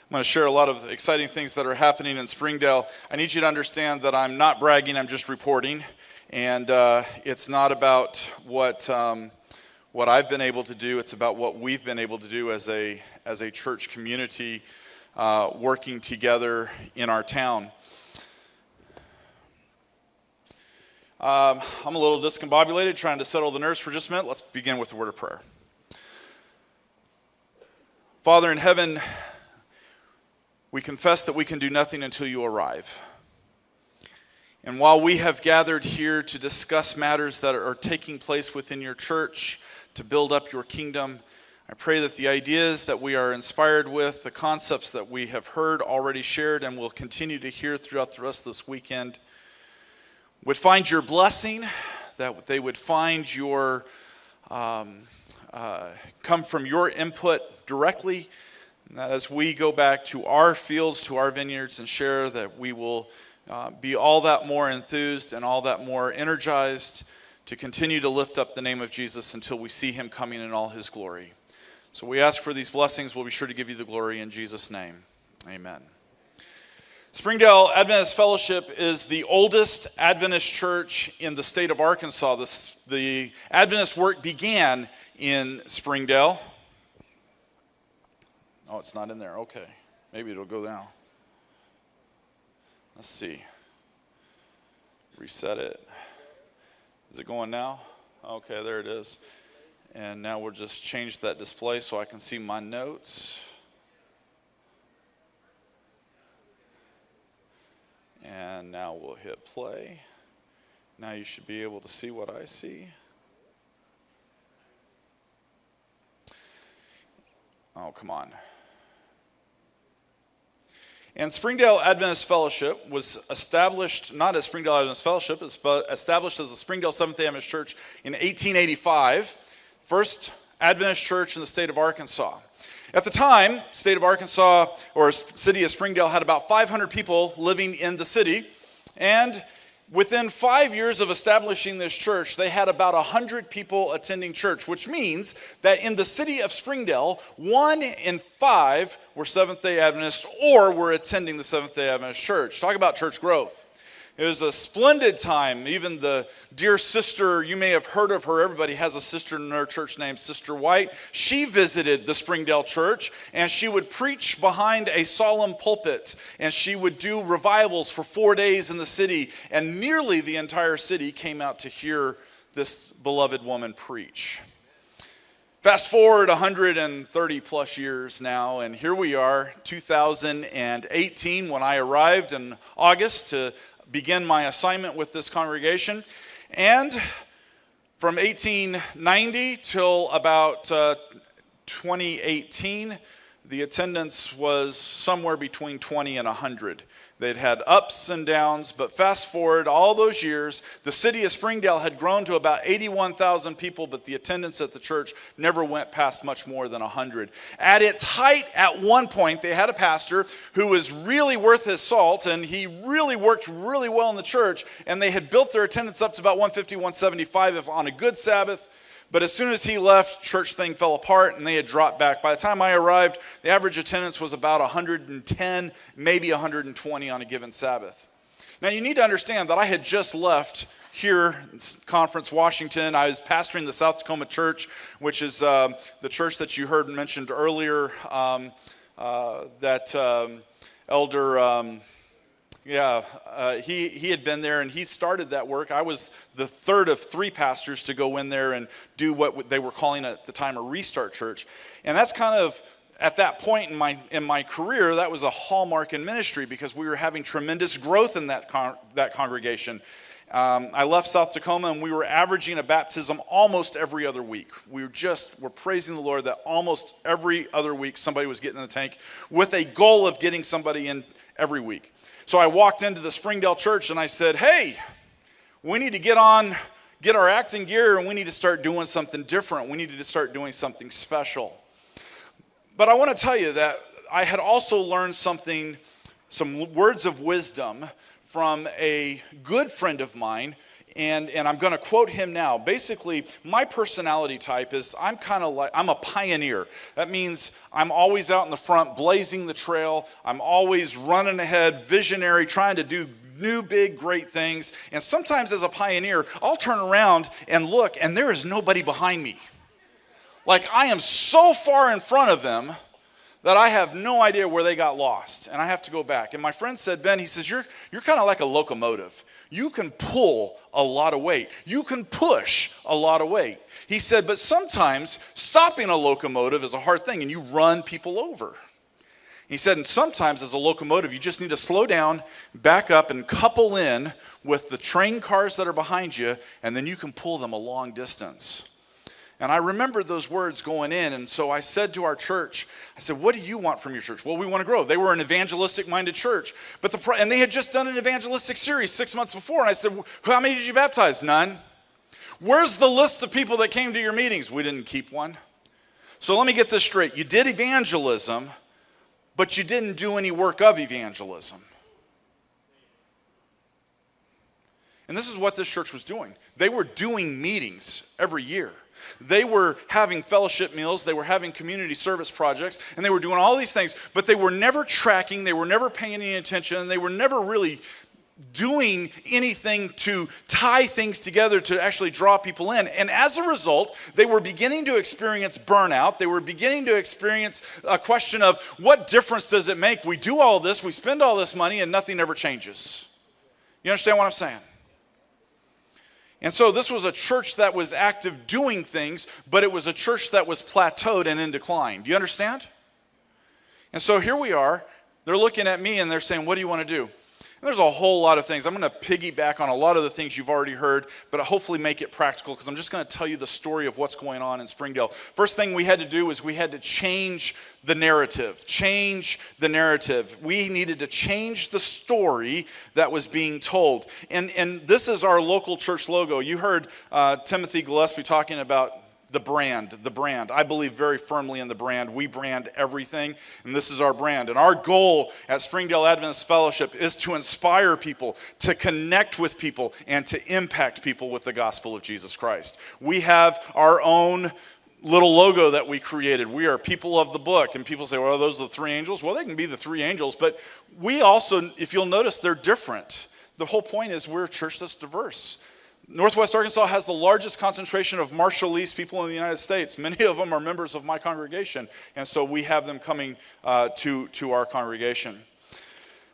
I'm going to share a lot of exciting things that are happening in Springdale. I need you to understand that I'm not bragging, I'm just reporting. And it's not about what I've been able to do, it's about what we've been able to do as a church community working together in our town. I'm a little discombobulated, trying to settle the nerves for just a minute. Let's begin with a word of prayer. Father in heaven, we confess that we can do nothing until you arrive. And while we have gathered here to discuss matters that are taking place within your church, to build up your kingdom, I pray that the ideas that we are inspired with, the concepts that we have heard already shared and will continue to hear throughout the rest of this weekend, would find your blessing, that they would find your, come from your input directly, and that as we go back to our fields, to our vineyards, and share, that we will be all that more enthused and all that more energized to continue to lift up the name of Jesus until we see him coming in all his glory. So we ask for these blessings. We'll be sure to give you the glory in Jesus' name. Amen. Springdale Adventist Fellowship is the oldest Adventist church in the state of Arkansas. The Adventist work began in Springdale. Oh, it's not in there. Okay. Maybe it'll go now. Let's see. Reset it. Is it going now? Okay, there it is. And now we'll just change that display so I can see my notes. And now we'll hit play. Now you should be able to see what I see. Oh, come on. And Springdale Adventist Fellowship was established, not as Springdale Adventist Fellowship, it's established as the Springdale Seventh-day Adventist Church in 1885. First Adventist church in the state of Arkansas. At the time, state of Arkansas, or city of Springdale, had about 500 people living in the city. And within 5 years of establishing this church, they had about 100 people attending church, which means that in the city of Springdale, 1 in 5 were Seventh-day Adventists or were attending the Seventh-day Adventist church. Talk about church growth. It was a splendid time. Even the dear sister, you may have heard of her. Everybody has a sister in their church named Sister White. She visited the Springdale church, and she would preach behind a solemn pulpit, and she would do revivals for 4 days in the city, and nearly the entire city came out to hear this beloved woman preach. Fast forward 130 plus years now, and here we are, 2018, when I arrived in August to begin my assignment with this congregation. And from 1890 till about 2018, the attendance was somewhere between 20 and 100. They'd had ups and downs, but fast forward all those years, the city of Springdale had grown to about 81,000 people, but the attendance at the church never went past much more than 100. At its height, at one point, they had a pastor who was really worth his salt, and he really worked really well in the church, and they had built their attendance up to about 150, 175 if on a good Sabbath. But as soon as he left, church thing fell apart and they had dropped back. By the time I arrived, the average attendance was about 110, maybe 120 on a given Sabbath. Now you need to understand that I had just left here in Conference, Washington. I was pastoring the South Tacoma Church, which is the church that you heard mentioned earlier, Elder... he had been there and he started that work. I was the third of 3 pastors to go in there and do what they were calling at the time a restart church. And that's kind of, at that point in my career, that was a hallmark in ministry because we were having tremendous growth in that congregation. I left South Tacoma and we were averaging a baptism almost every other week. We're praising the Lord that almost every other week somebody was getting in the tank with a goal of getting somebody in every week. So I walked into the Springdale church and I said, hey, we need to get our act in gear and we need to start doing something different. We need to start doing something special. But I want to tell you that I had also learned some words of wisdom from a good friend of mine and I'm going to quote him now. Basically, my personality type is I'm a pioneer. That means I'm always out in the front, blazing the trail. I'm always running ahead, visionary, trying to do new, big, great things. And sometimes as a pioneer, I'll turn around and look, and there is nobody behind me. Like, I am so far in front of them that I have no idea where they got lost, and I have to go back. And my friend said, Ben, he says, you're kind of like a locomotive. You can pull a lot of weight. You can push a lot of weight. He said, but sometimes stopping a locomotive is a hard thing, and you run people over. He said, and sometimes as a locomotive, you just need to slow down, back up, and couple in with the train cars that are behind you, and then you can pull them a long distance. And I remembered those words going in, and so I said to our church, I said, what do you want from your church? Well, we want to grow. They were an evangelistic-minded church, and they had just done an evangelistic series 6 months before, and I said, how many did you baptize? None. Where's the list of people that came to your meetings? We didn't keep one. So let me get this straight. You did evangelism, but you didn't do any work of evangelism. And this is what this church was doing. They were doing meetings every year. They were having fellowship meals, they were having community service projects, and they were doing all these things, but they were never tracking, they were never paying any attention, and they were never really doing anything to tie things together to actually draw people in. And as a result, they were beginning to experience burnout. They were beginning to experience a question of, what difference does it make? We do all this, we spend all this money, and nothing ever changes. You understand what I'm saying? And so this was a church that was active doing things, but it was a church that was plateaued and in decline. Do you understand? And so here we are. They're looking at me and they're saying, what do you want to do? And there's a whole lot of things. I'm going to piggyback on a lot of the things you've already heard, but hopefully make it practical, because I'm just going to tell you the story of what's going on in Springdale. First thing we had to do is we had to change the narrative. Change the narrative. We needed to change the story that was being told. And this is our local church logo. You heard Timothy Gillespie talking about the brand. I believe very firmly in the brand. We brand everything, and this is our brand. And our goal at Springdale Adventist Fellowship is to inspire people, to connect with people, and to impact people with the gospel of Jesus Christ. We have our own little logo that we created. We are people of the book. And people say, well, are those the three angels? Well, they can be the three angels, but we also, if you'll notice, they're different. The whole point is we're a church that's diverse. Northwest Arkansas has the largest concentration of Marshallese people in the United States. Many of them are members of my congregation, and so we have them coming to our congregation.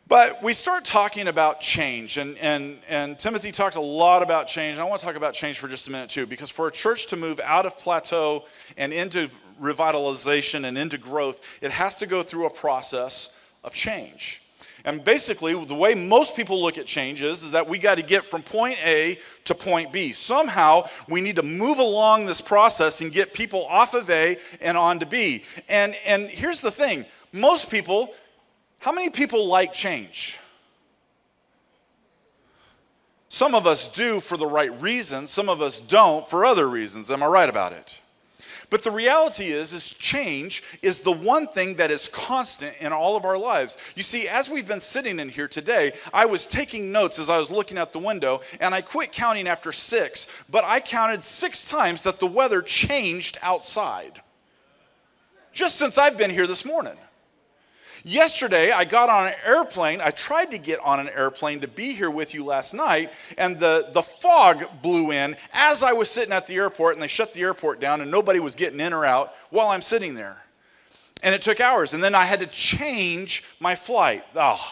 But we start talking about change, and Timothy talked a lot about change. And I want to talk about change for just a minute too, because for a church to move out of plateau and into revitalization and into growth, it has to go through a process of change. And basically, the way most people look at change is that we got to get from point A to point B. Somehow, we need to move along this process and get people off of A and on to B. And here's the thing. Most people, how many people like change? Some of us do for the right reasons. Some of us don't for other reasons. Am I right about it? But the reality is change is the one thing that is constant in all of our lives. You see, as we've been sitting in here today, I was taking notes as I was looking out the window, and I quit counting after 6, but I counted 6 times that the weather changed outside. Just since I've been here this morning. Yesterday, I got on an airplane. I tried to get on an airplane to be here with you last night, and the fog blew in as I was sitting at the airport, and they shut the airport down, and nobody was getting in or out while I'm sitting there. And it took hours, and then I had to change my flight. Oh,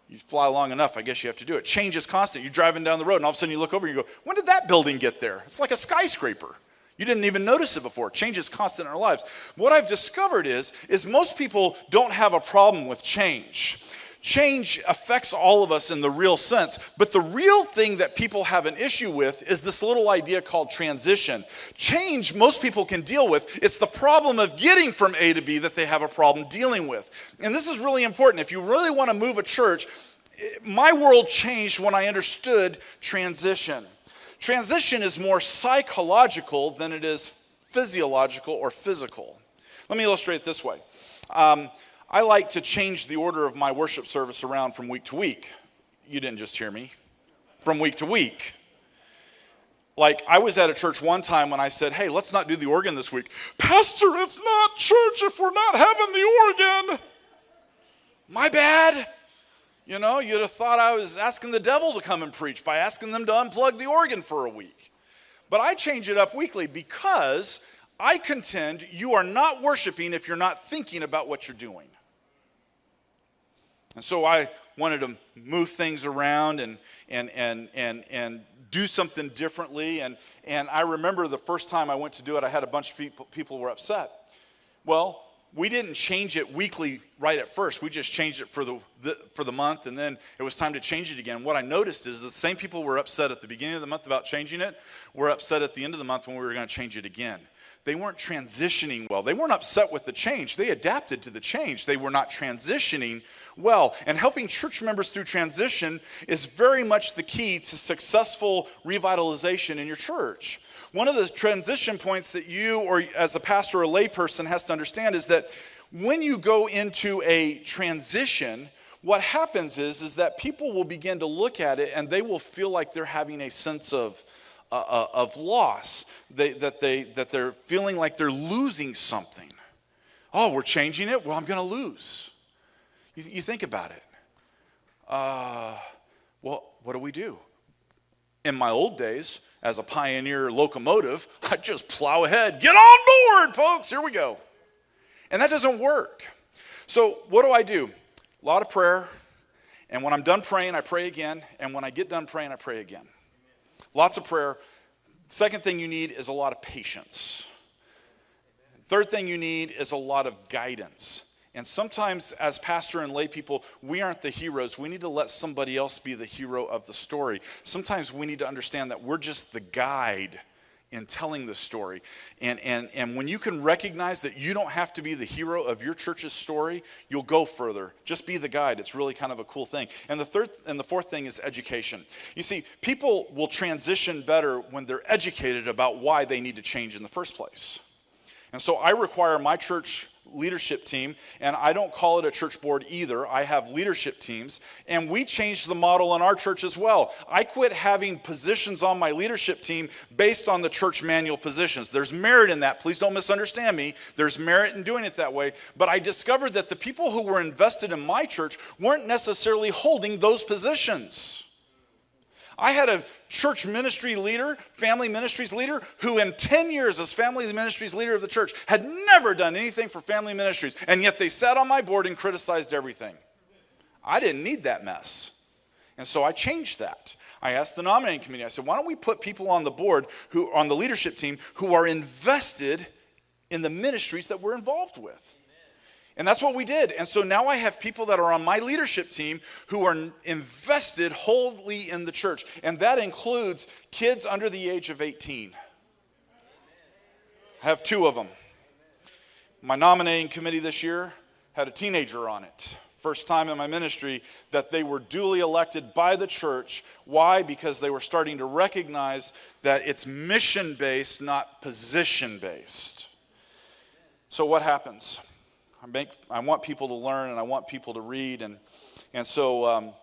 you fly long enough, I guess you have to do it. Change is constant. You're driving down the road, and all of a sudden you look over and you go, when did that building get there? It's like a skyscraper. You didn't even notice it before. Change is constant in our lives. What I've discovered is most people don't have a problem with change. Change affects all of us in the real sense, but the real thing that people have an issue with is this little idea called transition. Change, most people can deal with. It's the problem of getting from A to B that they have a problem dealing with. And this is really important. If you really want to move a church, my world changed when I understood transition. Transition is more psychological than it is physiological or physical. Let me illustrate it this way. I like to change the order of my worship service around from week to week. You didn't just hear me. From week to week. Like, I was at a church one time when I said, hey, let's not do the organ this week. Pastor, it's not church if we're not having the organ. My bad. You know, you'd have thought I was asking the devil to come and preach by asking them to unplug the organ for a week. But I change it up weekly because I contend you are not worshiping if you're not thinking about what you're doing. And so I wanted to move things around and do something differently. And I remember the first time I went to do it, I had a bunch of people were upset. Well, we didn't change it weekly right at first. We just changed it for the month, and then it was time to change it again. What I noticed is the same people were upset at the beginning of the month about changing it were upset at the end of the month when we were going to change it again. They weren't transitioning well. They weren't upset with the change. They adapted to the change. They were not transitioning well. And helping church members through transition is very much the key to successful revitalization in your church. One of the transition points that you, or as a pastor or a layperson, has to understand is that when you go into a transition, what happens is that people will begin to look at it and they will feel like they're having a sense of loss, that they're feeling like they're losing something. Oh, we're changing it? Well, I'm going to lose. You think about it. Well, what do? In my old days, as a pioneer locomotive, I'd just plow ahead. Get on board, folks. Here we go. And that doesn't work. So what do? A lot of prayer. And when I'm done praying, I pray again. And when I get done praying, I pray again. Lots of prayer. Second thing you need is a lot of patience. Third thing you need is a lot of guidance. And sometimes as pastor and lay people, we aren't the heroes. We need to let somebody else be the hero of the story. Sometimes we need to understand that we're just the guide in telling the story. And when you can recognize that you don't have to be the hero of your church's story, you'll go further. Just be the guide. It's really kind of a cool thing. And the fourth thing is education. You see, people will transition better when they're educated about why they need to change in the first place. And so I require my church leadership team, and I don't call it a church board either. I have leadership teams, and we changed the model in our church as well. I quit having positions on my leadership team based on the church manual positions. There's merit in that. Please don't misunderstand me. There's merit in doing it that way. But I discovered that the people who were invested in my church weren't necessarily holding those positions. I had a church ministry leader, family ministries leader, who in 10 years as family ministries leader of the church had never done anything for family ministries, and yet they sat on my board and criticized everything. I didn't need that mess. And so I changed that. I asked the nominating committee, I said, why don't we put people on the board, on the leadership team, who are invested in the ministries that we're involved with? And that's what we did. And so now I have people that are on my leadership team who are invested wholly in the church. And that includes kids under the age of 18. I have 2 of them. My nominating committee this year had a teenager on it. First time in my ministry that they were duly elected by the church. Why? Because they were starting to recognize that it's mission-based, not position-based. So what happens? I want people to learn, and I want people to read, and so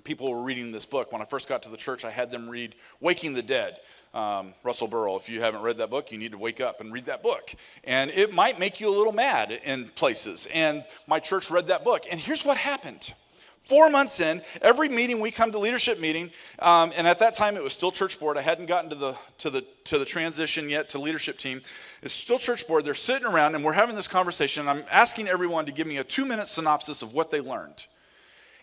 people were reading this book. When I first got to the church, I had them read Waking the Dead. Russell Burrell, if you haven't read that book, you need to wake up and read that book. And it might make you a little mad in places. And my church read that book. And here's what happened. 4 months in, every meeting we come to leadership meeting, and at that time it was still church board. I hadn't gotten to the transition yet to leadership team. It's still church board. They're sitting around and we're having this conversation. And I'm asking everyone to give me a 2-minute synopsis of what they learned.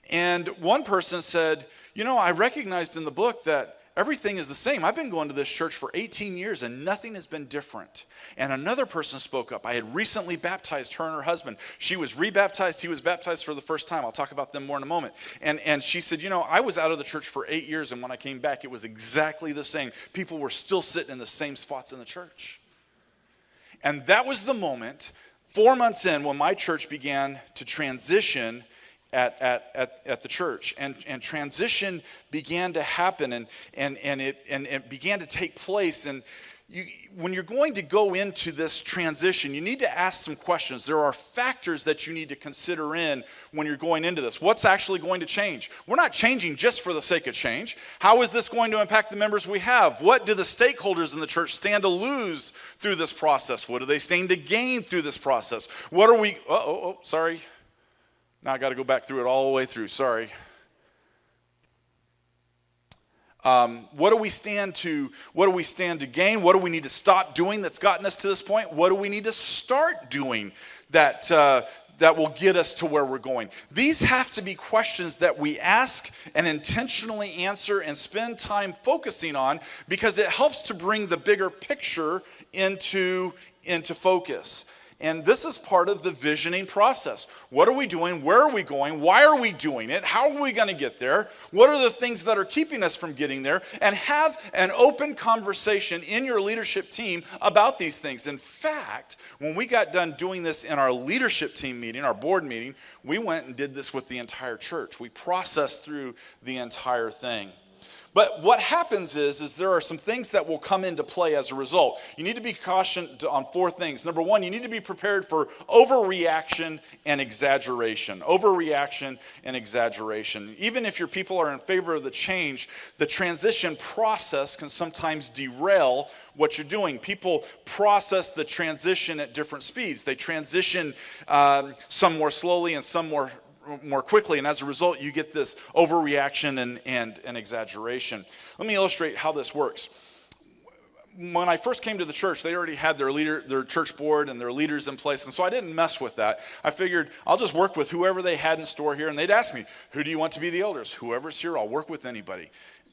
And one person said, I recognized in the book that everything is the same. I've been going to this church for 18 years and nothing has been different. And another person spoke up. I had recently baptized her and her husband. She was rebaptized. He was baptized for the first time. I'll talk about them more in a moment. And she said, I was out of the church for 8 years, and when I came back, it was exactly the same. People were still sitting in the same spots in the church. And that was the moment, 4 months in, when my church began to transition at the church, and transition began to happen, and it began to take place. And when you're going to go into this transition, you need to ask some questions. There are factors that you need to consider in when you're going into this. What's actually going to change? We're not changing just for the sake of change. How is this going to impact the members we have? What do the stakeholders in the church stand to lose through this process? What do they stand to gain through this process? What are we, sorry. Now I got to go back through it all the way through, sorry. What do we stand to gain? What do we need to stop doing that's gotten us to this point? What do we need to start doing that will get us to where we're going? These have to be questions that we ask and intentionally answer and spend time focusing on, because it helps to bring the bigger picture into focus. And this is part of the visioning process. What are we doing? Where are we going? Why are we doing it? How are we going to get there? What are the things that are keeping us from getting there? And have an open conversation in your leadership team about these things. In fact, when we got done doing this in our leadership team meeting, our board meeting, we went and did this with the entire church. We processed through the entire thing. But what happens is there are some things that will come into play as a result. You need to be cautioned on 4 things. Number 1, you need to be prepared for overreaction and exaggeration. Overreaction and exaggeration. Even if your people are in favor of the change, the transition process can sometimes derail what you're doing. People process the transition at different speeds. They transition some more slowly and some more quickly, and as a result you get this overreaction and exaggeration. Let me illustrate how this works. When I first came to the church, they already had their church board and their leaders in place, and so I didn't mess with that. I figured I'll just work with whoever they had in store here, and they'd ask me, who do you want to be the elders? Whoever's here, I'll work with anybody.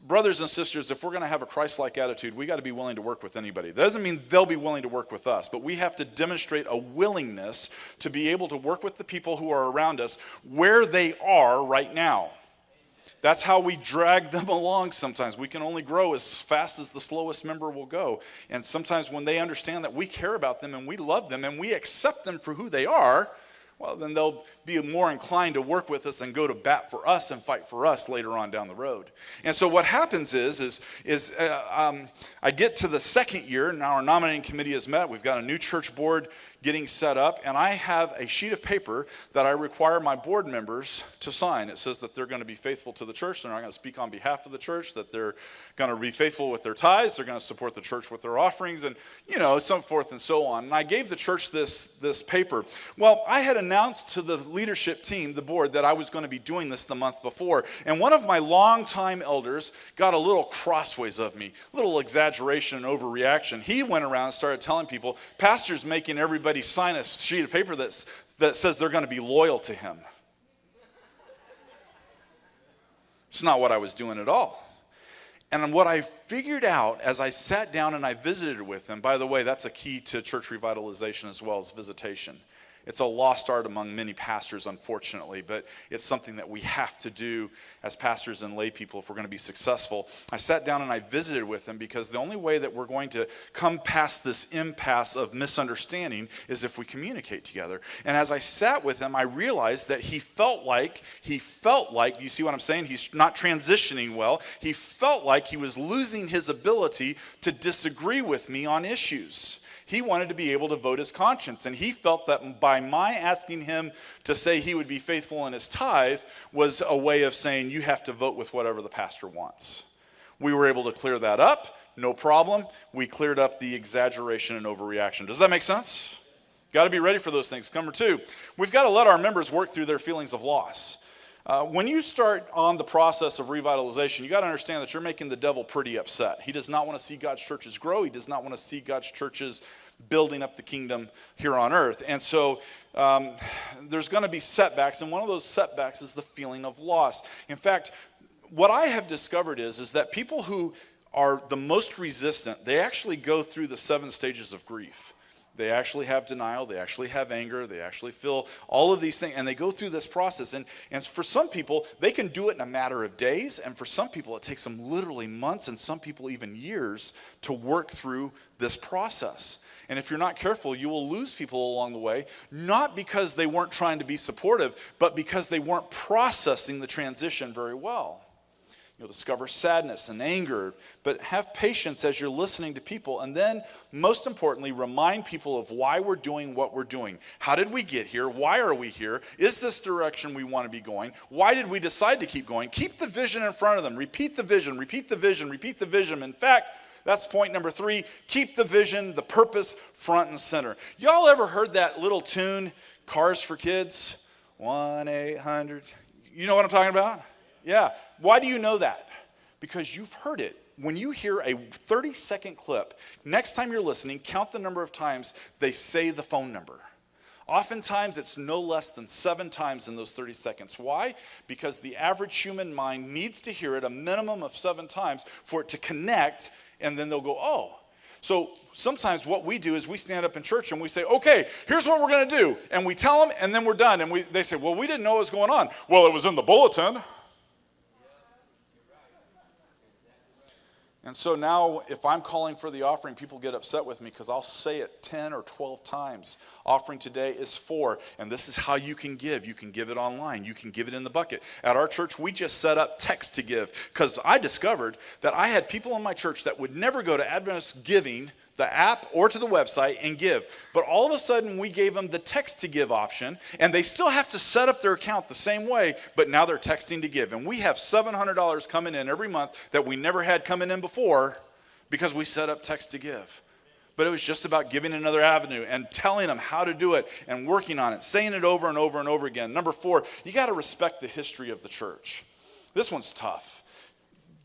Brothers and sisters, if we're going to have a Christ-like attitude, we got to be willing to work with anybody. That doesn't mean they'll be willing to work with us, but we have to demonstrate a willingness to be able to work with the people who are around us where they are right now. That's how we drag them along sometimes. We can only grow as fast as the slowest member will go. And sometimes when they understand that we care about them and we love them and we accept them for who they are, well, then they'll be more inclined to work with us and go to bat for us and fight for us later on down the road. And so what happens is I get to the second year, and our nominating committee has met. We've got a new church board getting set up, and I have a sheet of paper that I require my board members to sign. It says that they're going to be faithful to the church, they're not going to speak on behalf of the church, that they're going to be faithful with their tithes, they're going to support the church with their offerings, and so forth and so on. And I gave the church this paper. Well, I had announced to the leadership team, the board, that I was going to be doing this the month before, and one of my longtime elders got a little crossways of me, a little exaggeration and overreaction. He went around and started telling people, pastor's making everybody sign a sheet of paper that says they're going to be loyal to him. It's not what I was doing at all. And what I figured out as I sat down and I visited with them, by the way, that's a key to church revitalization as well as visitation. It's a lost art among many pastors, unfortunately, but it's something that we have to do as pastors and lay people if we're going to be successful. I sat down and I visited with them because the only way that we're going to come past this impasse of misunderstanding is if we communicate together. And as I sat with him, I realized that he felt like, you see what I'm saying? He's not transitioning well. He felt like he was losing his ability to disagree with me on issues. He wanted to be able to vote his conscience, and he felt that by my asking him to say he would be faithful in his tithe was a way of saying you have to vote with whatever the pastor wants. We were able to clear that up, no problem. We cleared up the exaggeration and overreaction. Does that make sense? Got to be ready for those things. Number 2, we've got to let our members work through their feelings of loss. When you start on the process of revitalization, you got to understand that you're making the devil pretty upset. He does not want to see God's churches grow. He does not want to see God's churches building up the kingdom here on earth. And so there's going to be setbacks, and one of those setbacks is the feeling of loss. In fact, what I have discovered is that people who are the most resistant, they actually go through the 7 stages of grief. They actually have denial, they actually have anger, they actually feel all of these things, and they go through this process. And for some people, they can do it in a matter of days, and for some people, it takes them literally months, and some people even years to work through this process. And if you're not careful, you will lose people along the way, not because they weren't trying to be supportive, but because they weren't processing the transition very well. You'll discover sadness and anger, but have patience as you're listening to people. And then, most importantly, remind people of why we're doing what we're doing. How did we get here? Why are we here? Is this direction we want to be going? Why did we decide to keep going? Keep the vision in front of them. Repeat the vision, repeat the vision, repeat the vision. In fact, that's point number 3. Keep the vision, the purpose, front and center. Y'all ever heard that little tune, Cars for Kids? 1-800. You know what I'm talking about? Yeah. Why do you know that? Because you've heard it. When you hear a 30-second clip, next time you're listening, count the number of times they say the phone number. Oftentimes, it's no less than 7 times in those 30 seconds. Why? Because the average human mind needs to hear it a minimum of 7 times for it to connect, and then they'll go, oh. So sometimes what we do is we stand up in church and we say, okay, here's what we're going to do. And we tell them, and then we're done. And they say, well, we didn't know what was going on. Well, it was in the bulletin. And so now if I'm calling for the offering, people get upset with me because I'll say it 10 or 12 times. Offering today is for, and this is how you can give. You can give it online. You can give it in the bucket. At our church, we just set up text to give because I discovered that I had people in my church that would never go to Adventist Giving, the app, or to the website and give. But all of a sudden, we gave them the text to give option, and they still have to set up their account the same way, but now they're texting to give. And we have $700 coming in every month that we never had coming in before because we set up text to give. But it was just about giving another avenue and telling them how to do it and working on it, saying it over and over and over again. Number 4, you got to respect the history of the church. This one's tough.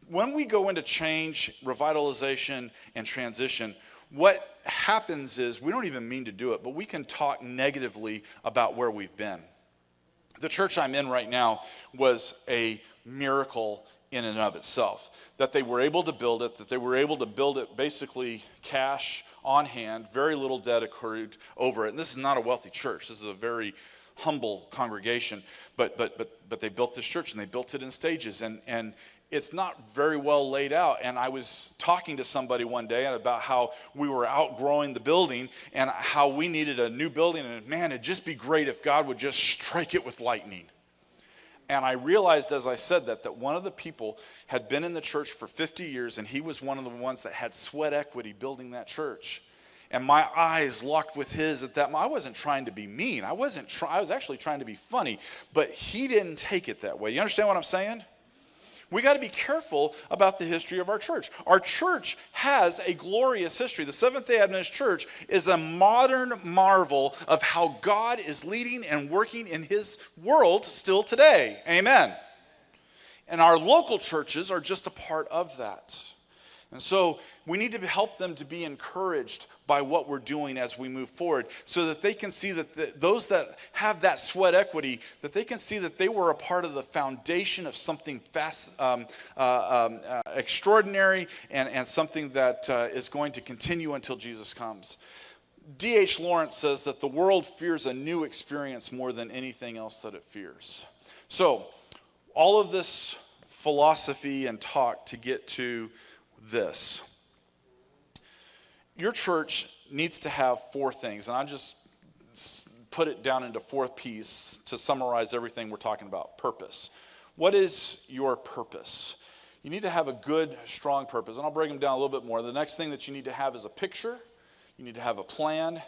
When we go into change, revitalization, and transition, what happens is we don't even mean to do it, but we can talk negatively about where we've been. The church I'm in right now was a miracle in and of itself. That they were able to build it, basically cash on hand, very little debt accrued over it. And this is not a wealthy church. This is a very humble congregation. But they built this church, and they built it in stages. And it's not very well laid out. And I was talking to somebody one day about how we were outgrowing the building and how we needed a new building. And man, it'd just be great if God would just strike it with lightning. And I realized as I said that one of the people had been in the church for 50 years, and he was one of the ones that had sweat equity building that church. And my eyes locked with his at that moment. I wasn't trying to be mean. I was actually trying to be funny. But he didn't take it that way. You understand what I'm saying? We got to be careful about the history of our church. Our church has a glorious history. The Seventh-day Adventist Church is a modern marvel of how God is leading and working in his world still today. Amen. And our local churches are just a part of that. And so we need to help them to be encouraged by what we're doing as we move forward so that they can see that those that have that sweat equity, that they can see that they were a part of the foundation of something extraordinary and something that is going to continue until Jesus comes. D.H. Lawrence says that the world fears a new experience more than anything else that it fears. So all of this philosophy and talk to get to this. Your church needs to have 4 things, and I just put it down into 4 P's to summarize everything we're talking about. Purpose. What is your purpose? You need to have a good, strong purpose, and I'll break them down a little bit more. The next thing that you need to have is a picture, you need to have a plan,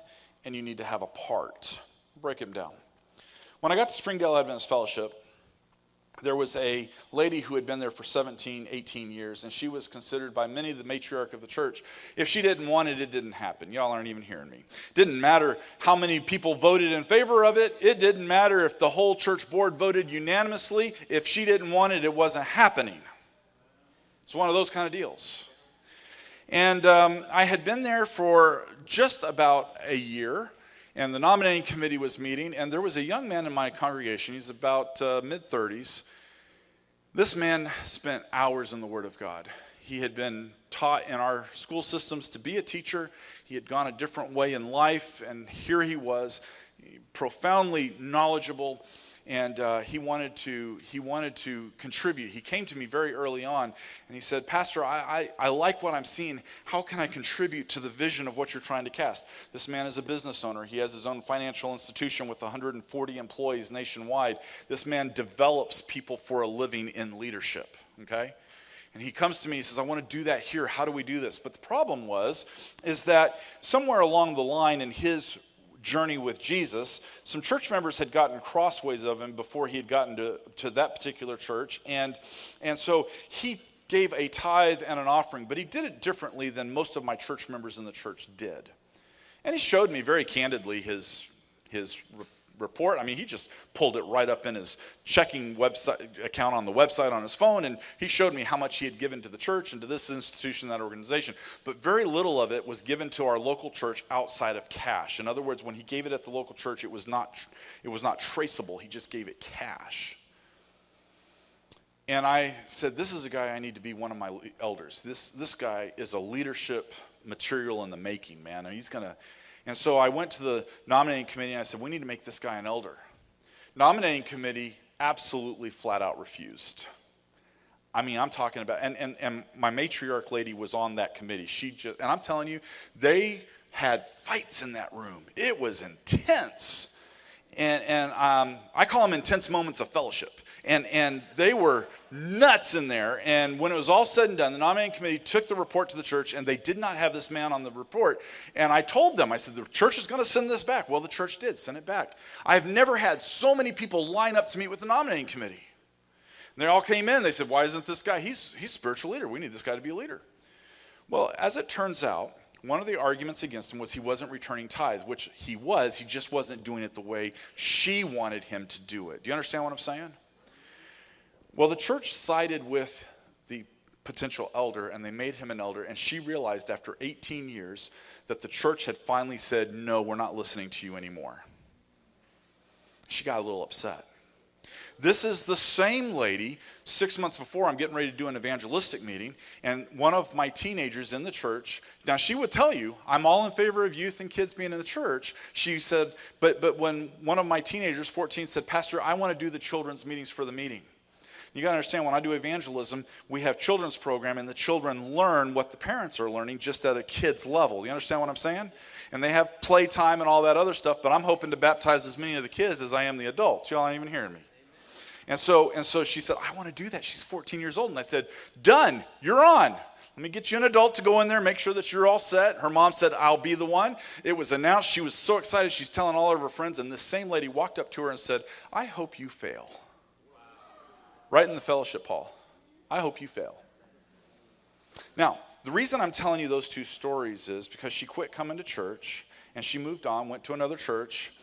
and you need to have a part. Break them down. When I got to Springdale Adventist Fellowship, there was a lady who had been there for 17, 18 years, and she was considered by many the matriarch of the church. If she didn't want it, it didn't happen. Y'all aren't even hearing me. Didn't matter how many people voted in favor of it. It didn't matter if the whole church board voted unanimously. If she didn't want it, it wasn't happening. It's one of those kind of deals. And I had been there for just about a year, and the nominating committee was meeting, and there was a young man in my congregation. He's about mid-30s. This man spent hours in the Word of God. He had been taught in our school systems to be a teacher. He had gone a different way in life, and here he was, profoundly knowledgeable, and he wanted to contribute. He came to me very early on, and he said, Pastor, I like what I'm seeing. How can I contribute to the vision of what you're trying to cast? This man is a business owner. He has his own financial institution with 140 employees nationwide. This man develops people for a living in leadership, okay? And he comes to me, he says, I want to do that here. How do we do this? But the problem is that somewhere along the line in his journey with Jesus, some church members had gotten crossways of him before he had gotten to that particular church. And so he gave a tithe and an offering, but he did it differently than most of my church members in the church did. And he showed me very candidly his report. I mean, he just pulled it right up in his checking website account on the website on his phone, and he showed me how much he had given to the church and to this institution, that organization. But very little of it was given to our local church outside of cash. In other words, when he gave it at the local church, it was not traceable. He just gave it cash. And I said, this is a guy I need to be one of my elders. This guy is a leadership material in the making, man. And he's gonna. And so I went to the nominating committee and I said, we need to make this guy an elder. Nominating committee absolutely flat out refused. I mean, I'm talking about, and my matriarch lady was on that committee. And I'm telling you, they had fights in that room. It was intense. And I call them intense moments of fellowship. And they were nuts in there. And when it was all said and done, the nominating committee took the report to the church, and they did not have this man on the report. And I told them, I said, the church is going to send this back. Well, the church did send it back. I've never had so many people line up to meet with the nominating committee. And they all came in. They said, why isn't this guy? He's a spiritual leader. We need this guy to be a leader. Well, as it turns out, one of the arguments against him was he wasn't returning tithe, which he was. He just wasn't doing it the way she wanted him to do it. Do you understand what I'm saying? Well, the church sided with the potential elder, and they made him an elder, and she realized after 18 years that the church had finally said, no, we're not listening to you anymore. She got a little upset. This is the same lady, 6 months before, I'm getting ready to do an evangelistic meeting, and one of my teenagers in the church, now she would tell you, I'm all in favor of youth and kids being in the church. She said, but when one of my teenagers, 14, said, Pastor, I want to do the children's meetings for the meeting. You got to understand, when I do evangelism, we have children's program, and the children learn what the parents are learning just at a kid's level. You understand what I'm saying? And they have playtime and all that other stuff, but I'm hoping to baptize as many of the kids as I am the adults. Y'all aren't even hearing me. And so she said, I want to do that. She's 14 years old. And I said, done, you're on. Let me get you an adult to go in there, make sure that you're all set. Her mom said, I'll be the one. It was announced. She was so excited. She's telling all of her friends. And this same lady walked up to her and said, I hope you fail. Right in the fellowship hall. I hope you fail. Now, the reason I'm telling you those two stories is because she quit coming to church, and she moved on, went to another church.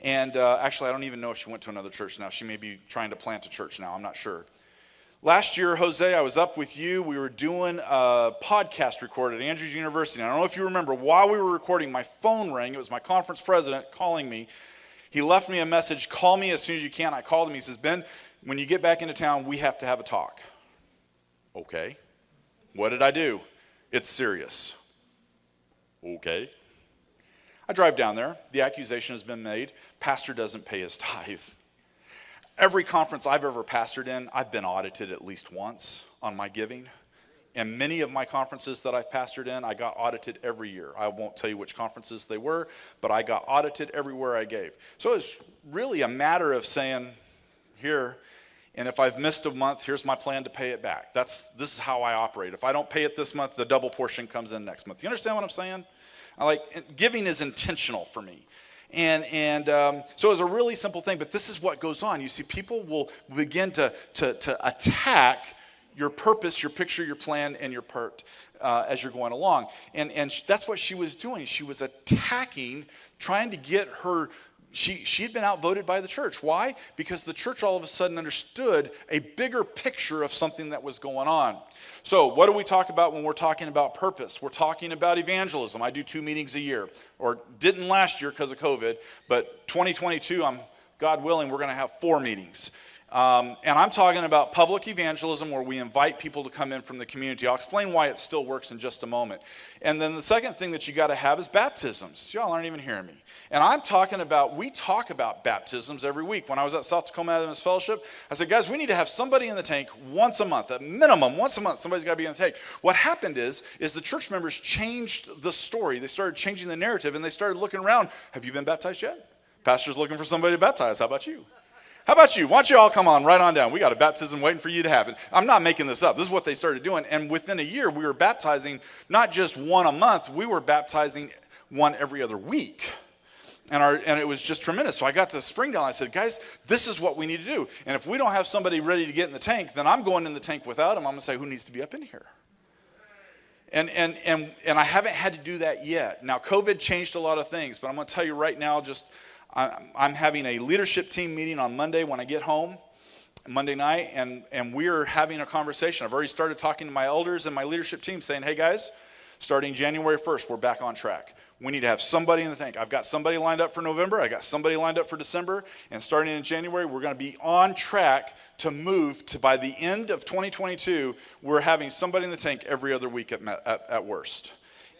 And actually, I don't even know if she went to another church now. She may be trying to plant a church now. I'm not sure. Last year, Jose, I was up with you. We were doing a podcast record at Andrews University. And I don't know if you remember, while we were recording, my phone rang. It was my conference president calling me. He left me a message, call me as soon as you can. I called him. He says, Ben, when you get back into town, we have to have a talk. Okay. What did I do? It's serious. Okay. I drive down there. The accusation has been made. Pastor doesn't pay his tithe. Every conference I've ever pastored in, I've been audited at least once on my giving. And many of my conferences that I've pastored in, I got audited every year. I won't tell you which conferences they were, but I got audited everywhere I gave. So it's really a matter of saying, here, and if I've missed a month, here's my plan to pay it back. This is how I operate. If I don't pay it this month, the double portion comes in next month. You understand what I'm saying? Giving is intentional for me. And so it's a really simple thing, but this is what goes on. You see, people will begin to attack your purpose, your picture, your plan, and your part as you're going along. And that's what she was doing. She was attacking, trying to get her. She had been outvoted by the church. Why? Because the church all of a sudden understood a bigger picture of something that was going on. So what do we talk about when we're talking about purpose? We're talking about evangelism. I do 2 meetings a year, or didn't last year because of COVID, but 2022, God willing, we're going to have 4 meetings. And I'm talking about public evangelism, where we invite people to come in from the community. I'll explain why it still works in just a moment. And then the second thing that you got to have is baptisms. Y'all aren't even hearing me. And we talk about baptisms every week. When I was at South Tacoma Adventist Fellowship, I said, guys, we need to have somebody in the tank once a month, at minimum once a month, somebody's got to be in the tank. What happened is the church members changed the story. They started changing the narrative, and they started looking around. Have you been baptized yet? Pastor's looking for somebody to baptize. How about you? How about you? Why don't you all come on right on down? We got a baptism waiting for you to happen. I'm not making this up. This is what they started doing. And within a year, we were baptizing not just one a month. We were baptizing one every other week. And it was just tremendous. So I got to Springdale and I said, guys, this is what we need to do. And if we don't have somebody ready to get in the tank, then I'm going in the tank without them. I'm going to say, who needs to be up in here? And I haven't had to do that yet. Now, COVID changed a lot of things, but I'm going to tell you right now, I'm having a leadership team meeting on Monday when I get home, Monday night, and we're having a conversation. I've already started talking to my elders and my leadership team saying, hey guys, starting January 1st, we're back on track. We need to have somebody in the tank. I've got somebody lined up for November. I got somebody lined up for December. And starting in January, we're going to be on track to move to, by the end of 2022, we're having somebody in the tank every other week at worst.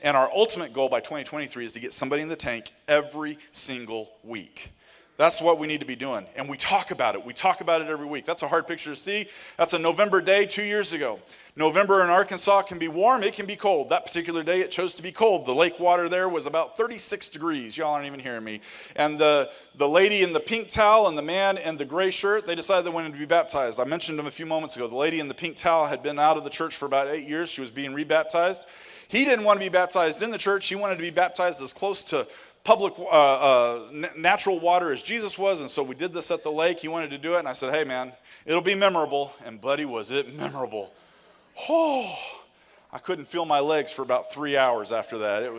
And our ultimate goal by 2023 is to get somebody in the tank every single week. That's what we need to be doing. And we talk about it. We talk about it every week. That's a hard picture to see. That's a November day 2 years ago. November in Arkansas can be warm. It can be cold. That particular day, it chose to be cold. The lake water there was about 36 degrees. Y'all aren't even hearing me. And the lady in the pink towel and the man in the gray shirt, they decided they wanted to be baptized. I mentioned them a few moments ago. The lady in the pink towel had been out of the church for about 8 years. She was being rebaptized. He didn't want to be baptized in the church. He wanted to be baptized as close to public natural water as Jesus was, and so we did this at the lake. He wanted to do it, and I said, hey man, it'll be memorable. And buddy, was it memorable. Oh, I couldn't feel my legs for about 3 hours after that. It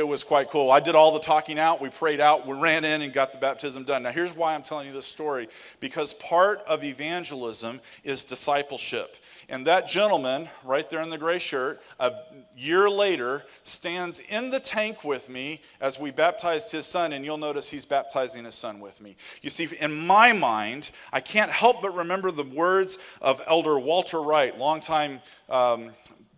was quite cool. I did all the talking out. We prayed out. We ran in and got the baptism done. Now here's why I'm telling you this story, because part of evangelism is discipleship. And that gentleman right there in the gray shirt, a year later, stands in the tank with me as we baptized his son, and you'll notice he's baptizing his son with me. You see, in my mind, I can't help but remember the words of Elder Walter Wright, longtime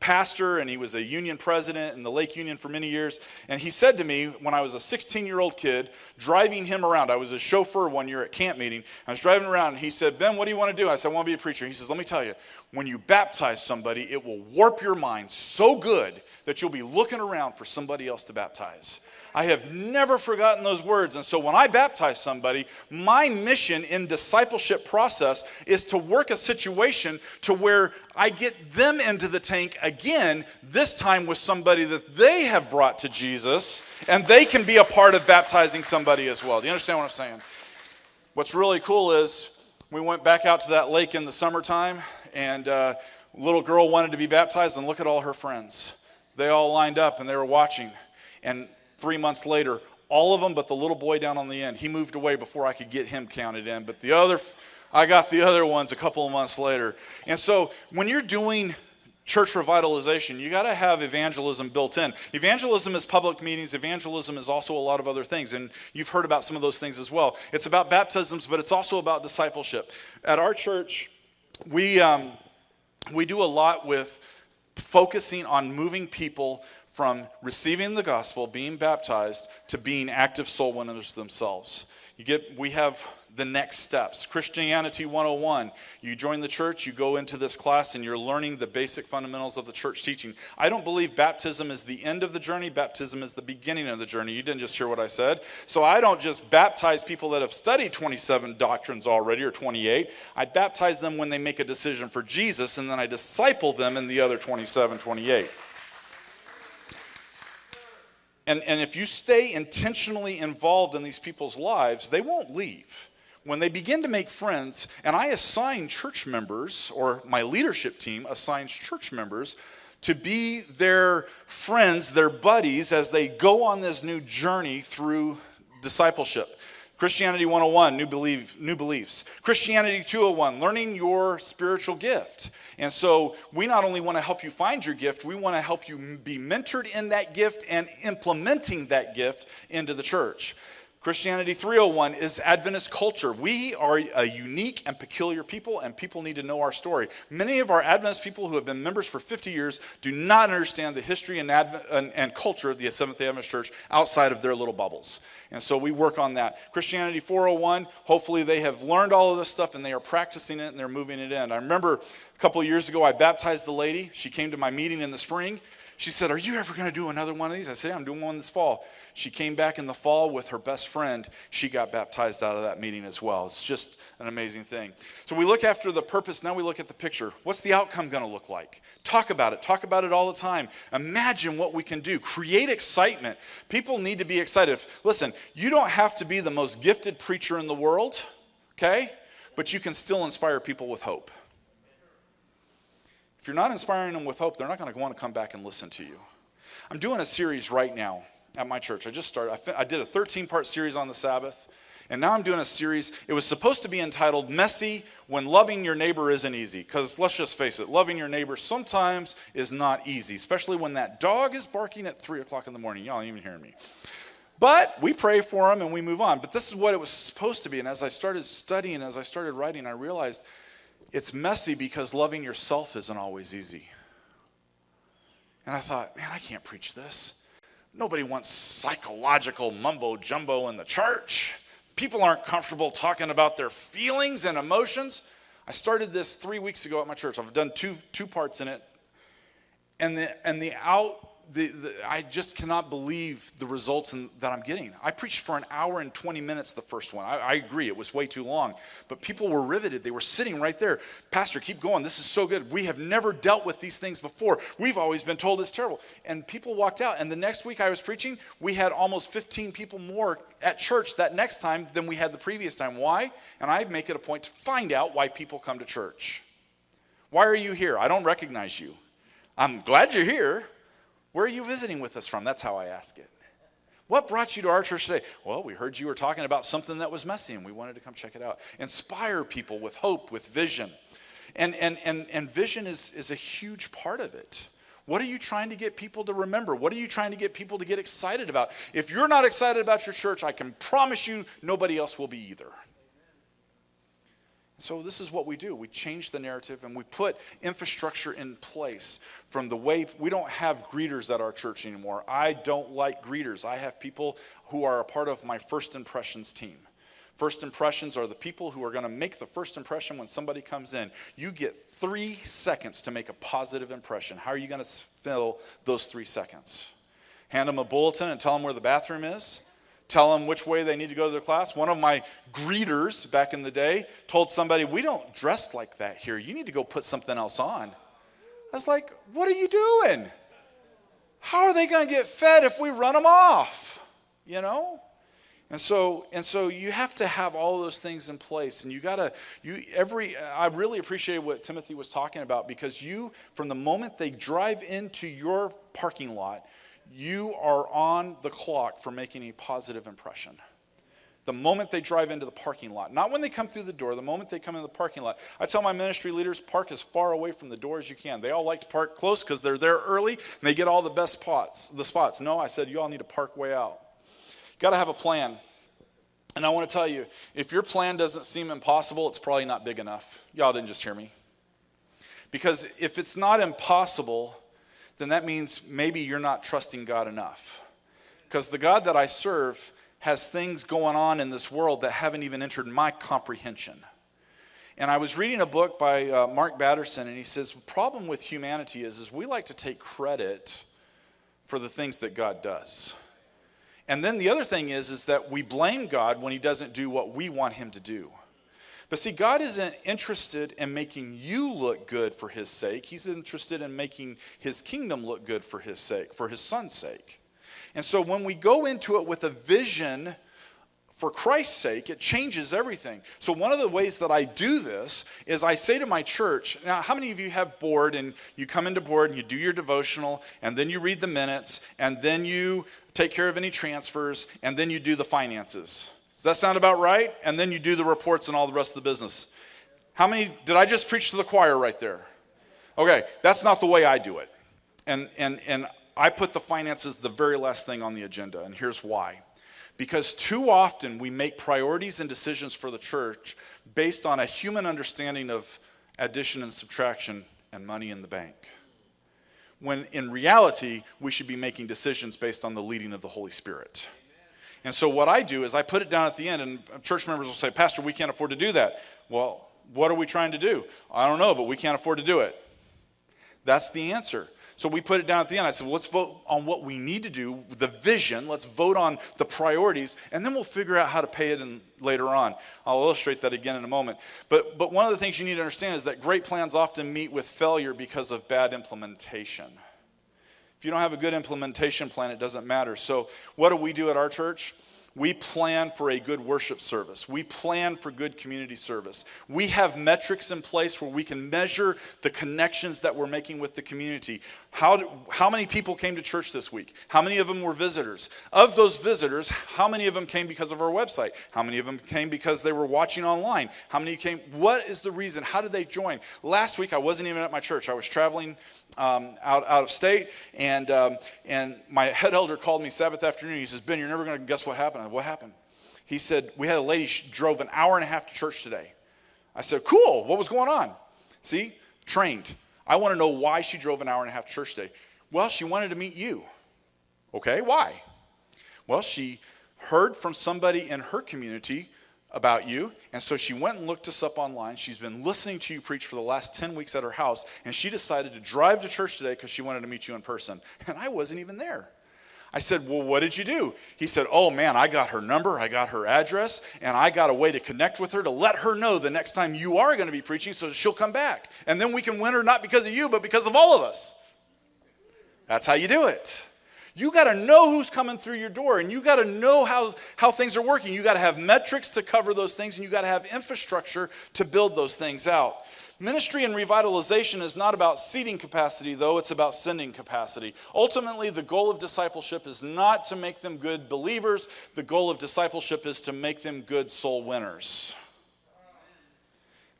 pastor, and he was a union president in the Lake Union for many years. And he said to me when I was a 16-year-old kid, driving him around, I was a chauffeur one year at camp meeting. I was driving around, and he said, Ben, what do you want to do? I said, I want to be a preacher. He says, let me tell you, when you baptize somebody, it will warp your mind so good that you'll be looking around for somebody else to baptize. I have never forgotten those words. And so when I baptize somebody, my mission in discipleship process is to work a situation to where I get them into the tank again, this time with somebody that they have brought to Jesus, and they can be a part of baptizing somebody as well. Do you understand what I'm saying? What's really cool is we went back out to that lake in the summertime, and a little girl wanted to be baptized, and look at all her friends. They all lined up, and they were watching. And 3 months later, all of them but the little boy down on the end, he moved away before I could get him counted in. But I got the other ones a couple of months later. And so when you're doing church revitalization, you got to have evangelism built in. Evangelism is public meetings. Evangelism is also a lot of other things, and you've heard about some of those things as well. It's about baptisms, but it's also about discipleship. At our church, we do a lot with focusing on moving people from receiving the gospel, being baptized, to being active soul winners themselves. We have the next steps. Christianity 101. You join the church, you go into this class, and you're learning the basic fundamentals of the church teaching. I don't believe baptism is the end of the journey. Baptism is the beginning of the journey. You didn't just hear what I said. So I don't just baptize people that have studied 27 doctrines already, or 28. I baptize them when they make a decision for Jesus, and then I disciple them in the other 27, 28. And if you stay intentionally involved in these people's lives, they won't leave. When they begin to make friends, and I assign church members, or my leadership team assigns church members to be their friends, their buddies, as they go on this new journey through discipleship. Christianity 101, new beliefs. Christianity 201, learning your spiritual gift. And so we not only want to help you find your gift, we want to help you be mentored in that gift and implementing that gift into the church. Christianity 301 is Adventist culture. We are a unique and peculiar people, and people need to know our story. Many of our Adventist people who have been members for 50 years do not understand the history and culture of the Seventh-day Adventist Church outside of their little bubbles. And so we work on that. Christianity 401, hopefully they have learned all of this stuff and they are practicing it and they're moving it in. I remember a couple of years ago I baptized the lady. She came to my meeting in the spring. She said, "Are you ever going to do another one of these?" I said, "Yeah, I'm doing one this fall." She came back in the fall with her best friend. She got baptized out of that meeting as well. It's just an amazing thing. So we look after the purpose. Now we look at the picture. What's the outcome going to look like? Talk about it. Talk about it all the time. Imagine what we can do. Create excitement. People need to be excited. Listen, you don't have to be the most gifted preacher in the world, okay? But you can still inspire people with hope. If you're not inspiring them with hope, they're not going to want to come back and listen to you. I'm doing a series right now at my church. I just started. I did a 13-part series on the Sabbath, and now I'm doing a series. It was supposed to be entitled Messy When Loving Your Neighbor Isn't Easy, because let's just face it, loving your neighbor sometimes is not easy, especially when that dog is barking at 3 o'clock in the morning. Y'all aren't even hearing me. But we pray for them and we move on. But this is what it was supposed to be, and as I started studying, as I started writing, I realized it's messy because loving yourself isn't always easy. And I thought, man, I can't preach this. Nobody wants psychological mumbo jumbo in the church. People aren't comfortable talking about their feelings and emotions. I started this 3 weeks ago at my church. I've done two parts in it. I just cannot believe the results that I'm getting. I preached for an hour and 20 minutes the first one. I agree, it was way too long. But people were riveted. They were sitting right there. Pastor, keep going. This is so good. We have never dealt with these things before. We've always been told it's terrible. And people walked out. And the next week I was preaching, we had almost 15 people more at church that next time than we had the previous time. Why? And I make it a point to find out why people come to church. Why are you here? I don't recognize you. I'm glad you're here. Where are you visiting with us from? That's how I ask it. What brought you to our church today? Well, we heard you were talking about something that was messy, and we wanted to come check it out. Inspire people with hope, with vision. And vision is a huge part of it. What are you trying to get people to remember? What are you trying to get people to get excited about? If you're not excited about your church, I can promise you nobody else will be either. So this is what we do. We change the narrative and we put infrastructure in place from the way we don't have greeters at our church anymore. I don't like greeters. I have people who are a part of my first impressions team. First impressions are the people who are going to make the first impression when somebody comes in. You get 3 seconds to make a positive impression. How are you going to fill those 3 seconds? Hand them a bulletin and tell them where the bathroom is? Tell them which way they need to go to their class? One of my greeters back in the day told somebody, we don't dress like that here. You need to go put something else on. I was like, what are you doing? How are they going to get fed if we run them off? You know? And so you have to have all those things in place. And I really appreciate what Timothy was talking about, because from the moment they drive into your parking lot, you are on the clock for making a positive impression. The moment they drive into the parking lot, not when they come through the door, the moment they come into the parking lot. I tell my ministry leaders, park as far away from the door as you can. They all like to park close because they're there early and they get all the best spots. No, I said, you all need to park way out. You got to have a plan. And I want to tell you, if your plan doesn't seem impossible, it's probably not big enough. Y'all didn't just hear me. Because if it's not impossible, then that means maybe you're not trusting God enough. Because the God that I serve has things going on in this world that haven't even entered my comprehension. And I was reading a book by Mark Batterson, and he says, the problem with humanity is we like to take credit for the things that God does. And then the other thing is that we blame God when he doesn't do what we want him to do. But see, God isn't interested in making you look good for his sake. He's interested in making his kingdom look good for his sake, for his son's sake. And so when we go into it with a vision for Christ's sake, it changes everything. So one of the ways that I do this is I say to my church, now how many of you have board and you come into board and you do your devotional and then you read the minutes and then you take care of any transfers and then you do the finances? Does that sound about right? And then you do the reports and all the rest of the business. How many, did I just preach to the choir right there? Okay, that's not the way I do it. And I put the finances the very last thing on the agenda, and here's why. Because too often we make priorities and decisions for the church based on a human understanding of addition and subtraction and money in the bank. When in reality, we should be making decisions based on the leading of the Holy Spirit. And so what I do is I put it down at the end, and church members will say, Pastor, we can't afford to do that. Well, what are we trying to do? I don't know, but we can't afford to do it. That's the answer. So we put it down at the end. I said, well, let's vote on what we need to do, the vision. Let's vote on the priorities, and then we'll figure out how to pay it in later on. I'll illustrate that again in a moment. But one of the things you need to understand is that great plans often meet with failure because of bad implementation. If you don't have a good implementation plan, it doesn't matter. So what do we do at our church? We plan for a good worship service. We plan for good community service. We have metrics in place where we can measure the connections that we're making with the community. How many people came to church this week? How many of them were visitors? Of those visitors, how many of them came because of our website? How many of them came because they were watching online? How many came? What is the reason? How did they join? Last week, I wasn't even at my church. I was traveling out of state, and my head elder called me Sabbath afternoon. He says, Ben, you're never going to guess what happened. What happened? He said, we had a lady, she drove an hour and a half to church today. I said, cool, what was going on? See, trained. I want to know why she drove an hour and a half to church today. Well, she wanted to meet you. Okay, why? Well, she heard from somebody in her community about you, and so she went and looked us up online. She's been listening to you preach for the last 10 weeks at her house, and she decided to drive to church today because she wanted to meet you in person. And I wasn't even there. I said, well, what did you do? He said, oh man, I got her number, I got her address, and I got a way to connect with her to let her know the next time you are going to be preaching so that she'll come back. And then we can win her not because of you, but because of all of us. That's how you do it. You got to know who's coming through your door, and you got to know how things are working. You got to have metrics to cover those things, and you got to have infrastructure to build those things out. Ministry and revitalization is not about seating capacity, though. It's about sending capacity. Ultimately, the goal of discipleship is not to make them good believers. The goal of discipleship is to make them good soul winners.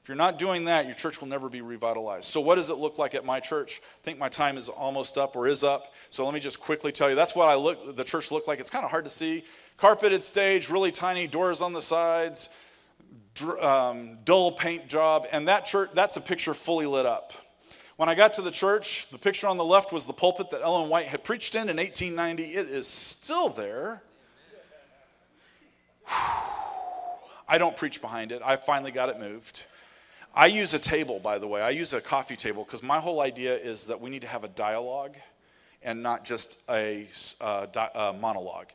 If you're not doing that, your church will never be revitalized. So what does it look like at my church? I think my time is almost up or is up. So let me just quickly tell you. That's what the church looked like. It's kind of hard to see. Carpeted stage, really tiny doors on the sides, dull paint job, and that church, that's a picture fully lit up. When I got to the church, the picture on the left was the pulpit that Ellen White had preached in 1890. It is still there. I don't preach behind it. I finally got it moved. I use a table, by the way. I use a coffee table because my whole idea is that we need to have a dialogue and not just a monologue.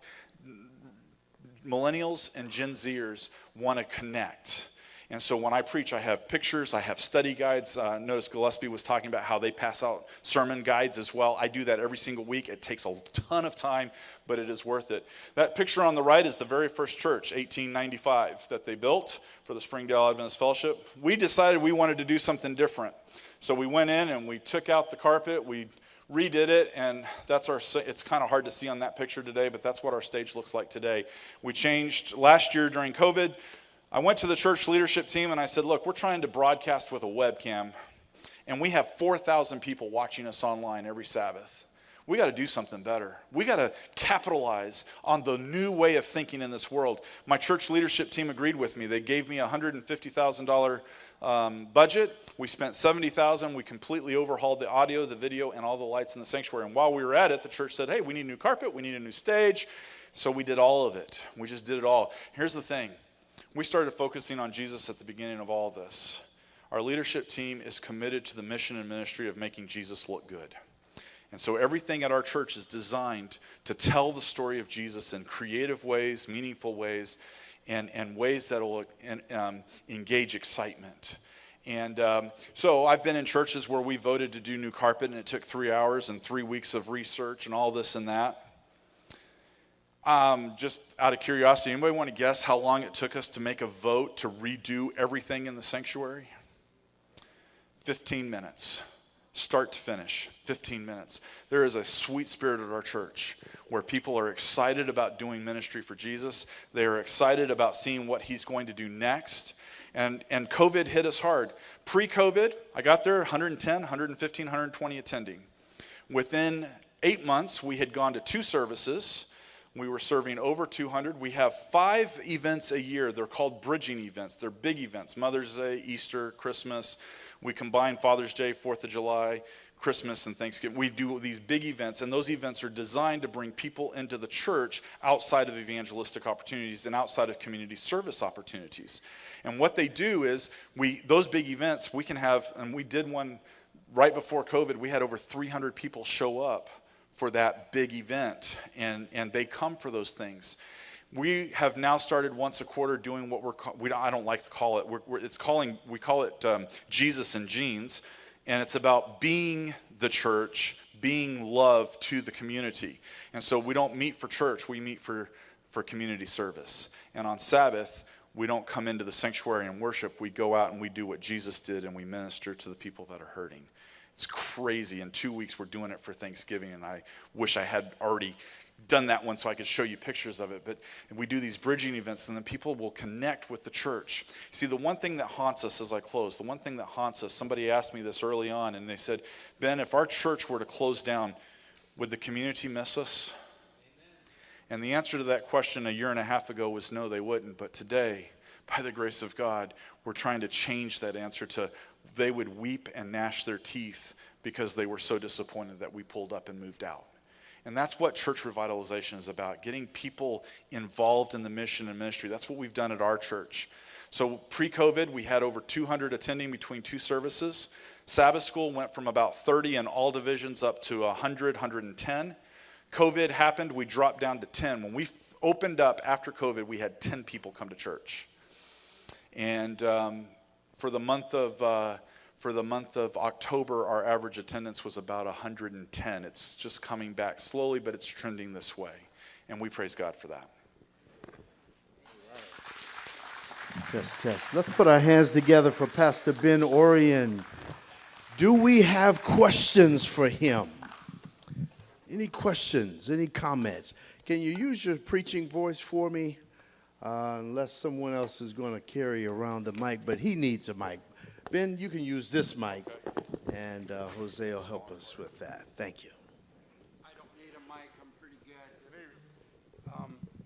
Millennials and Gen Zers want to connect. And so when I preach, I have pictures, I have study guides. Notice Gillespie was talking about how they pass out sermon guides as well. I do that every single week. It takes a ton of time, but it is worth it. That picture on the right is the very first church, 1895, that they built for the Springdale Adventist Fellowship. We decided we wanted to do something different. So we went in and we took out the carpet, we redid it, and it's kind of hard to see on that picture today, but that's what our stage looks like today. We changed last year during COVID. I went to the church leadership team and I said, look, we're trying to broadcast with a webcam, and we have 4,000 people watching us online every Sabbath. We got to do something better. We got to capitalize on the new way of thinking in this world. My church leadership team agreed with me. They gave me a $150,000 budget. We spent $70,000. We completely overhauled the audio, the video, and all the lights in the sanctuary. And while we were at it, the church said, hey, we need a new carpet. We need a new stage. So we did all of it. We just did it all. Here's the thing. We started focusing on Jesus at the beginning of all this. Our leadership team is committed to the mission and ministry of making Jesus look good. And so everything at our church is designed to tell the story of Jesus in creative ways, meaningful ways, and ways that will engage excitement. And so I've been in churches where we voted to do new carpet, and it took 3 hours and 3 weeks of research and all this and that. Just out of curiosity, anybody want to guess how long it took us to make a vote to redo everything in the sanctuary? 15 minutes. Start to finish, 15 minutes. There is a sweet spirit at our church where people are excited about doing ministry for Jesus. They are excited about seeing what he's going to do next. And COVID hit us hard. Pre-COVID, I got there 110, 115, 120 attending. Within 8 months, we had gone to 2 services. We were serving over 200. We have 5 events a year. They're called bridging events. They're big events. Mother's Day, Easter, Christmas. We combine Father's Day, 4th of July, Christmas, and Thanksgiving. We do these big events, and those events are designed to bring people into the church outside of evangelistic opportunities and outside of community service opportunities. And what they do is, those big events, we can have, and we did one right before COVID, we had over 300 people show up for that big event, and they come for those things. We have now started once a quarter doing what I don't like to call it. We call it Jesus and Jeans, and it's about being the church, being love to the community. And so we don't meet for church, we meet for community service. And on Sabbath, we don't come into the sanctuary and worship. We go out and we do what Jesus did, and we minister to the people that are hurting. It's crazy. In 2 weeks, we're doing it for Thanksgiving, and I wish I had already done that one so I could show you pictures of it. But we do these bridging events, and then people will connect with the church. See, the one thing that haunts us, as I close, the one thing that haunts us, somebody asked me this early on, and they said, Ben, if our church were to close down, would the community miss us? And the answer to that question a year and a half ago was no, they wouldn't. But today, by the grace of God, we're trying to change that answer to they would weep and gnash their teeth because they were so disappointed that we pulled up and moved out. And that's what church revitalization is about, getting people involved in the mission and ministry. That's what we've done at our church. So pre-COVID, we had over 200 attending between two services. Sabbath school went from about 30 in all divisions up to 100, 110. COVID happened, we dropped down to 10. When we opened up after COVID, we had 10 people come to church. And for the month of October, our average attendance was about 110. It's just coming back slowly, but it's trending this way. And we praise God for that. Test. Let's put our hands together for Pastor Ben Orian. Do we have questions for him? Any questions, any comments? Can you use your preaching voice for me? Unless someone else is going to carry around the mic, but he needs a mic. Ben, you can use this mic, and Jose will help us with that. Thank you. I don't need a mic. I'm pretty good.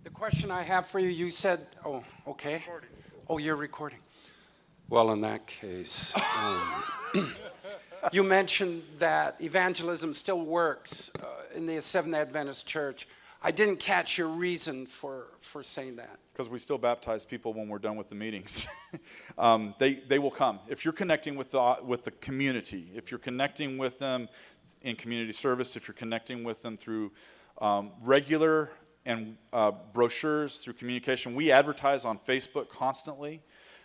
The question I have for you, you said, oh, okay. Oh, you're recording. Well, in that case, you mentioned that evangelism still works in the Seventh Adventist Church. I didn't catch your reason for saying that. Because we still baptize people when we're done with the meetings. They will come. If you're connecting with the community, if you're connecting with them in community service, if you're connecting with them through regular and brochures, through communication, we advertise on Facebook constantly.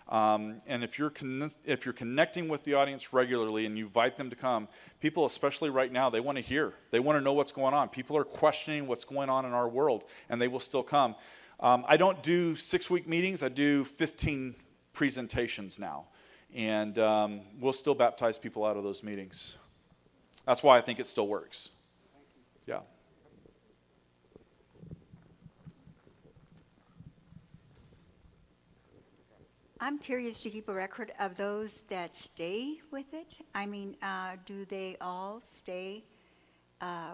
And if you're connecting with the audience regularly and you invite them to come, people, especially right now, they want to hear. They want to know what's going on. People are questioning what's going on in our world, and they will still come. I don't do 6-week meetings. I do 15 presentations now. And we'll still baptize people out of those meetings. That's why I think it still works. Yeah. I'm curious to keep a record of those that stay with it. I mean, do they all stay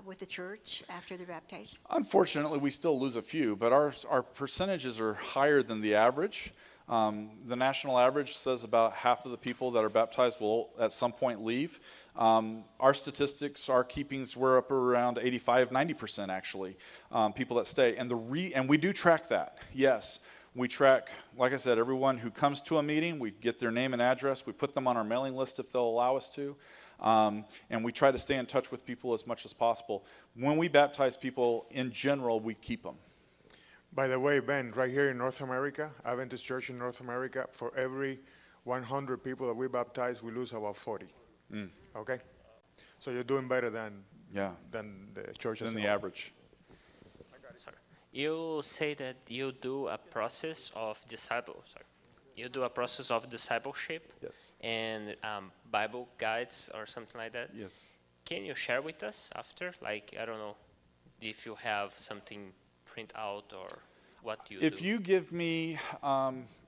with the church after they're baptized? Unfortunately, we still lose a few, but our percentages are higher than the average. The national average says about half of the people that are baptized will at some point leave. Our statistics, our keepings, we're up around 85, 90% actually, people that stay. And we do track that, yes. We track, like I said, everyone who comes to a meeting. We get their name and address. We put them on our mailing list if they'll allow us to. And we try to stay in touch with people as much as possible. When we baptize people, in general, we keep them. By the way, Ben, right here in North America, Adventist Church in North America, for every 100 people that we baptize, we lose about 40. Okay? So you're doing better than the church as than the average. You say that you do a process of discipleship. You do a process of discipleship. Yes. And Bible guides or something like that. Yes. Can you share with us after? Like, I don't know if you have something print out or what you do. If you give me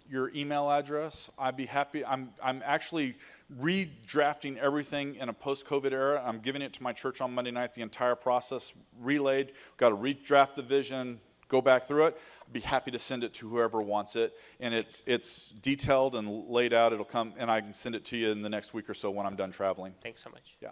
your email address, I'd be happy. I'm actually redrafting everything in a post-COVID era. I'm giving it to my church on Monday night, the entire process relayed. We've got to redraft the vision, go back through it. I'd be happy to send it to whoever wants it. And it's detailed and laid out. It'll come, and I can send it to you in the next week or so when I'm done traveling. Thanks so much. Yeah.